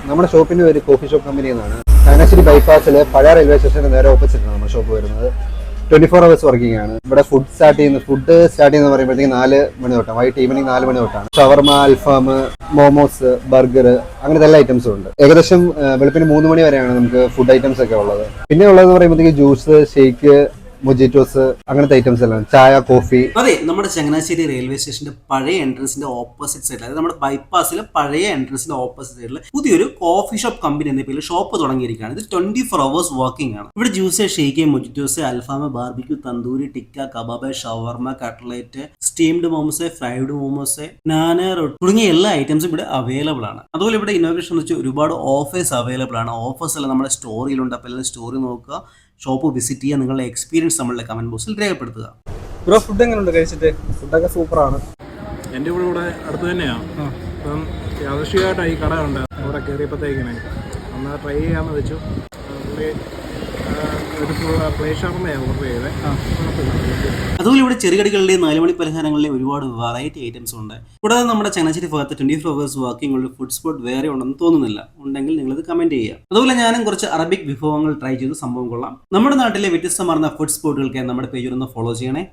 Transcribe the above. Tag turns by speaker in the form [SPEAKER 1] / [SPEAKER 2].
[SPEAKER 1] നമ്മുടെ ഷോപ്പിന്റെ ഒരു കോഫി ഷോപ്പ് കമ്പനി എന്നാണ്. ചങ്ങനാശ്ശേരി ബൈപ്പാസിൽ പഴയ റെയിൽവേ സ്റ്റേഷന്റെ നേരെ ഓപ്പോസിറ്റാണ് നമ്മുടെ ഷോപ്പ് വരുന്നത്. 24 hours വർക്കിംഗ് ആണ്. ഇവിടെ ഫുഡ് സ്റ്റാർട്ട് ചെയ്യുന്ന പറയുമ്പോഴത്തേക്ക് 4 മണി തൊട്ടാണ്. വൈകിട്ട് ഈവനിങ് 4 മണി തൊട്ടാണ്. ഷവർമ, അൽഫാം, മോമോസ്, ബർഗർ, അങ്ങനത്തെ എല്ലാ ഐറ്റംസും ഉണ്ട്. ഏകദേശം വെളുപ്പിന് 3 മണി വരെയാണ് നമുക്ക് ഫുഡ് ഐറ്റംസ് ഒക്കെ ഉള്ളത്. പിന്നെ ഉള്ളതെന്ന് പറയുമ്പോഴത്തേക്ക് ജ്യൂസ്, ഷേക്ക്, മൊജിറ്റോസ്, അങ്ങനത്തെ ഐറ്റംസ് എല്ലാം, ചായ, കോഫി.
[SPEAKER 2] അതെ, നമ്മുടെ ചങ്ങനാശ്ശേരി റെയിൽവേ സ്റ്റേഷന്റെ പഴയ എൻട്രൻസിന്റെ ഓപ്പോസിറ്റ് സൈഡിൽ, അതായത് നമ്മുടെ ബൈപ്പാസിലെ പഴയ എൻട്രൻസിന്റെ ഓപ്പോസിറ്റ് സൈഡിൽ പുതിയൊരു കോഫി ഷോപ്പ് കമ്പനി എന്ന പേരിൽ ഷോപ്പ് തുടങ്ങിയിരിക്കുകയാണ്. ഇത് 24 hours വർക്കിംഗ് ആണ്. ഇവിടെ ജ്യൂസ്, ഷേക്ക്, മൊജിറ്റോസ്, അൽഫാം, barbecue, tandoori, tikka, kebab, shawarma, cutlet, steamed momos, fried momos, naan, തുടങ്ങിയ എല്ലാ ഐറ്റംസും ഇവിടെ അവൈലബിൾ ആണ്. അതുപോലെ ഇവിടെ ഇന്നോവേഷൻ എന്ന് വെച്ചാൽ ഒരുപാട് ഓഫേഴ്സ് അവൈലബിൾ ആണ്. ഓഫേഴ്സ് എല്ലാം നമ്മുടെ സ്റ്റോറിയിലുണ്ട്. അപ്പോൾ എല്ലാം സ്റ്റോറി നോക്കുക, ഷോപ്പ് വിസിറ്റ് ചെയ്യുക, നിങ്ങളുടെ എക്സ്പീരിയൻസ് നമ്മളുടെ കമന്റ് ബോക്സിൽ രേഖപ്പെടുത്തുക.
[SPEAKER 3] ബ്രോ, ഫുഡ് എങ്ങനെയുണ്ട്? കഴിച്ചിട്ട് ഫുഡൊക്കെ സൂപ്പറാണ്.
[SPEAKER 4] എൻ്റെ ഇവിടെ അടുത്ത് തന്നെയാണ്. അപ്പം യാദൃശ്ചികമായിട്ടാണ് ഈ കട ഉണ്ട്. അവിടെ കയറിയപ്പോഴത്തേക്കിനെ ഒന്ന് ട്രൈ ചെയ്യാമെന്ന് വെച്ചു. പുള്ളി ഒരു പ്ലേ ഷവർമയാണ് ഓർഡർ ചെയ്തത്.
[SPEAKER 2] അതുപോലെ ഇവിടെ ചെറുകടികളുടെയും 4 മണി പലഹാരങ്ങളുടെയും ഒരുപാട് വെറൈറ്റി ഐറ്റംസ് ഉണ്ട്. കൂടാതെ നമ്മുടെ ചങ്ങനാശ്ശേരി ഭാഗത്ത് 24 hours വർക്കിംഗ് ഉള്ള ഫുഡ് സ്പോട്ട് വേറെ ഉണ്ടെന്ന് തോന്നുന്നില്ല. ഉണ്ടെങ്കിൽ നിങ്ങളത് കമന്റ് ചെയ്യുക. അതുപോലെ ഞാനും കുറച്ച് അറബിക് വിഭവങ്ങൾ ട്രൈ ചെയ്ത് സംഭവം കൊള്ളാം. നമ്മുടെ നാട്ടിലെ വ്യത്യസ്തമാർന്ന ഫുഡ് സ്പോട്ടുകൾക്ക് നമ്മുടെ പേജ് ഒന്ന് ഫോളോ ചെയ്യണേ.